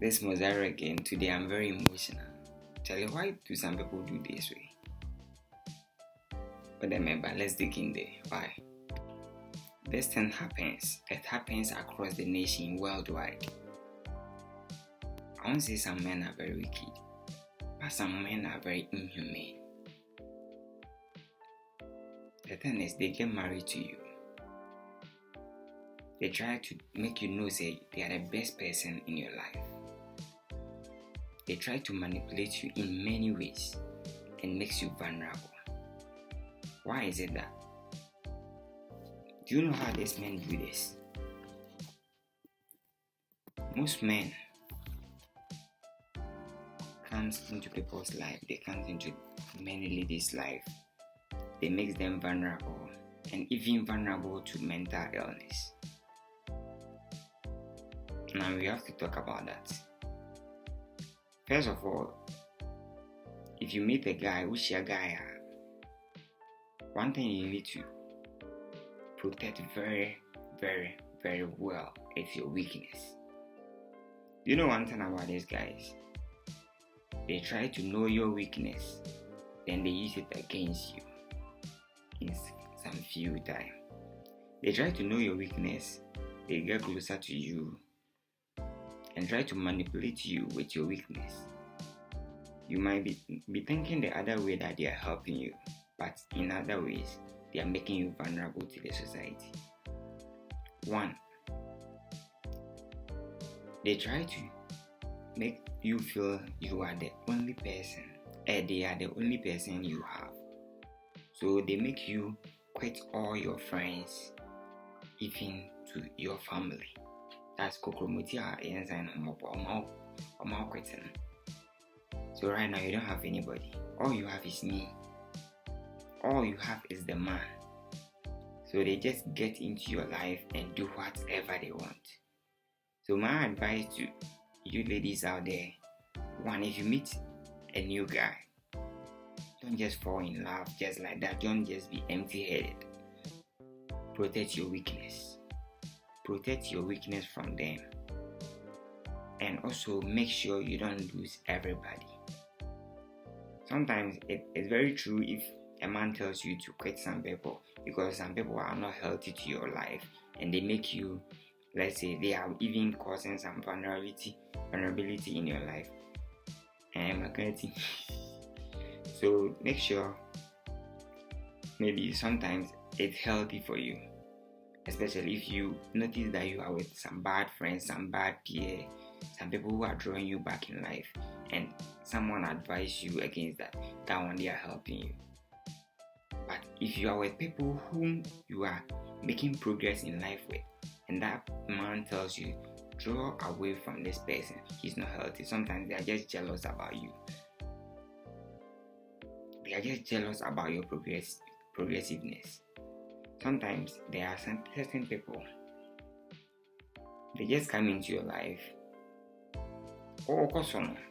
This Mozart again. Today I'm very emotional. Tell you why do some people do this way? But remember, let's dig in there. Why? This thing happens. It happens across the nation worldwide. I won't say some men are very wicked, but some men are very inhumane. The thing is, they get married to you. They try to make you know say they are the best person in your life. They try to manipulate you in many ways and makes you vulnerable. Why is it that? Do you know how these men do this? Most men comes into people's life, they come into many ladies' life. They make them vulnerable and even vulnerable to mental illness. Now we have to talk about that. First of all, if you meet a guy, which your guy are, one thing you need to protect very, very, very well is your weakness. You know one thing about these guys? They try to know your weakness, then they use it against you in some few time. They try to know your weakness, they get closer to you and try to manipulate you with your weakness. You might be thinking the other way that they are helping you, but in other ways, they are making you vulnerable to the society. One, they try to make you feel you are the only person, and they are the only person you have. So they make you quit all your friends, even to your family. That's Kokromutia and quitting. So right now you don't have anybody. All you have is me. All you have is the man. So they just get into your life and do whatever they want. So my advice to you ladies out there, one, if you meet a new guy, don't just fall in love just like that. Don't just be empty-headed. Protect your weakness. Protect your weakness from them. And also make sure you don't lose everybody. Sometimes it's very true if a man tells you to quit some people because some people are not healthy to your life and they make you, let's say, they are even causing some vulnerability in your life. So make sure maybe sometimes it's healthy for you, especially if you notice that you are with some bad friends, some bad peers, some people who are drawing you back in life, and someone advise you against that one they are helping you. But if you are with people whom you are making progress in life with, and that man tells you, draw away from this person, he's not healthy. Sometimes they are just jealous about you. They are just jealous about your progressiveness. Sometimes there are some certain people, they just come into your life.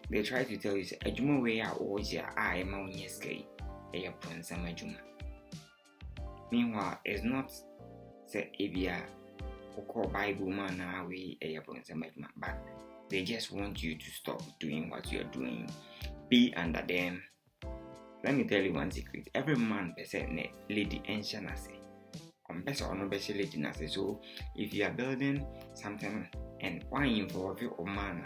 They try to tell you, "Ajuma way a oja I am on yeske, a ponsama juma." Meanwhile, it's not say Abia or Bible man we a ponsama juma, but they just want you to stop doing what you are doing, be under them. Let me tell you one secret. Every man person lady ancient as lady. So if you are building something and why involve your man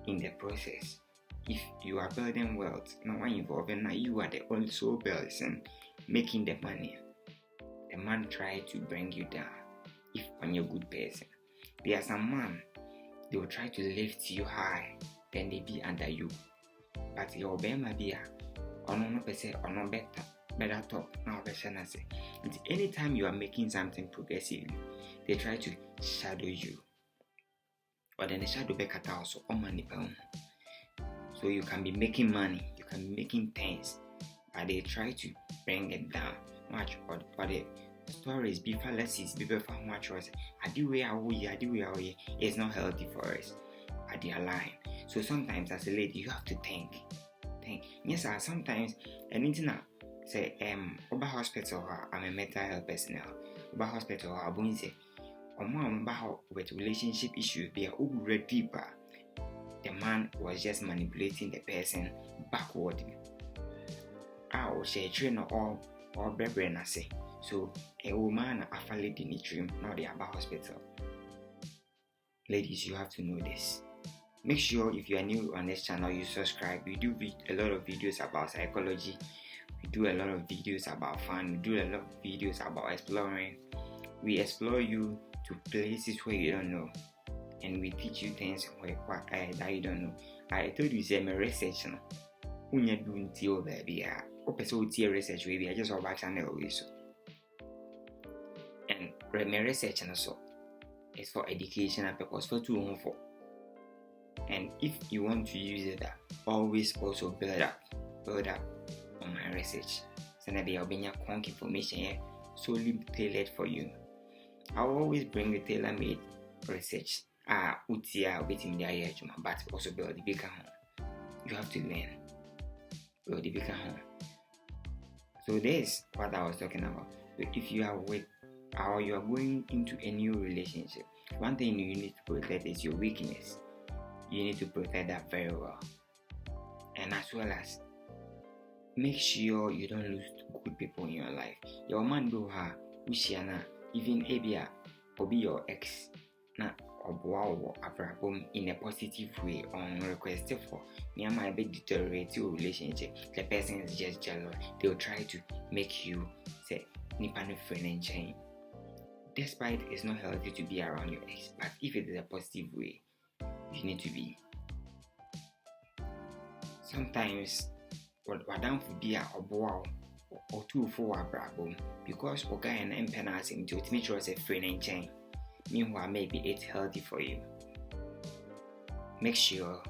in the process, if you are building wealth, now why involve now you are the only sole person making the money. The man try to bring you down if on your good person. There are some man, they will try to lift you high, then they be under you. But your bema be no better top now. Anytime you are making something progressively, they try to shadow you, or then the shadow back at also on money pound. So you can be making money, you can be making things, but they try to bring it down much. Or the stories be fallacies, be before much was it's not healthy for us. But they are lying. So sometimes as a lady you have to think. Yes, sometimes anything say over hospital I'm a mental health personnel. Over hospital abunze. With relationship issues be a deeper. the man was just manipulating the person backward. She train or brain say. So a woman affiliate in the dream, not the Abba hospital. Ladies, you have to know this. Make sure if you are new on this channel, you subscribe. We do a lot of videos about psychology. We do a lot of videos about fun. We do a lot of videos about exploring. We explore you to places where you don't know, and we teach you things that you don't know. I told you say my research now. Unya do until baby. So research baby. I just over channel so. And my research also is for educational purpose for 2 for. And if you want to use it, always also build up on my research. So that there will be conk information here solely tailored for you. I will always bring the tailor-made research. But also build the bigger home. You have to learn. Build the bigger home. So this is what I was talking about. So if you are with or you are going into a new relationship, one thing you need to protect is your weakness. You need to protect that very well. And as well as make sure you don't lose good people in your life. Your man do her, Ushiana, even Abia, or be your ex, or in a positive way on request for me and my big deteriorate your relationship. The person is just jealous. They'll try to make you say Nipano friend and chain. Despite it's not healthy to be around your ex, but if it is a positive way, you need to be. Sometimes what down for be a bow or 2 for a brabo because Oga and empanasing to make sure it's a friend and chain. Meanwhile, maybe it's healthy for you. Make sure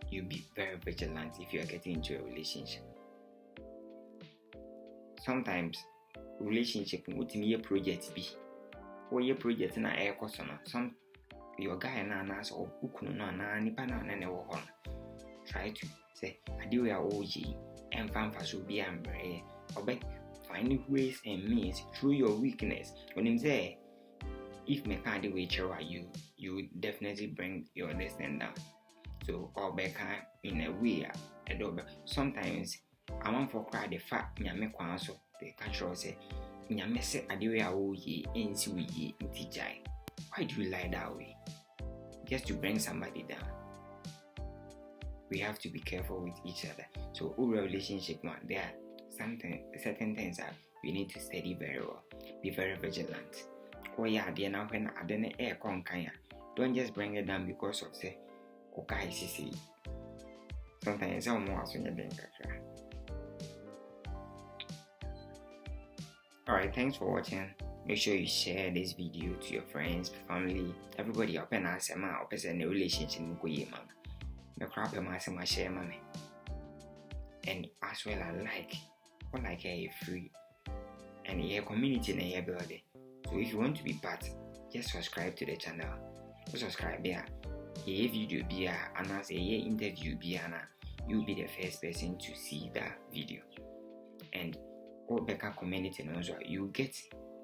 you be very vigilant if you are getting into a relationship. Sometimes relationship with me a project be or your project in a air customer. Some your guy and anas or ukuno na nipa na nene wo hon. Try to say ade we are OG and fanfa so be ambre or finding ways and means through your weakness. When him say if me can't do it, you definitely bring your destiny down. So or back in a way, sometimes I want for cry the fact nyame kwan so the control say nyame say ade we are ye ensi we ye ntijai. Why do you lie that way? Just to bring somebody down. We have to be careful with each other. So all relationship there are certain things that we need to study very well. Be very vigilant. Oh yeah, now when I didn't air con kaya, don't just bring it down because of say okay see. Sometimes I'm more so you Alright, thanks for watching. Make sure you share this video to your friends, family, everybody open as a man, open a relationship with man. The crap a share mommy. And as well as like a free and a community in a building. So if you want to be part, just subscribe to the channel. Subscribe there. A video be and as a interview be you'll be the first person to see that video. And all Becca community also you get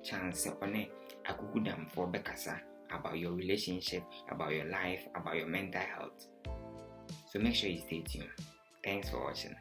chance on a kukudam for Bekasa about your relationship, about your life, about your mental health. So make sure you stay tuned. Thanks for watching.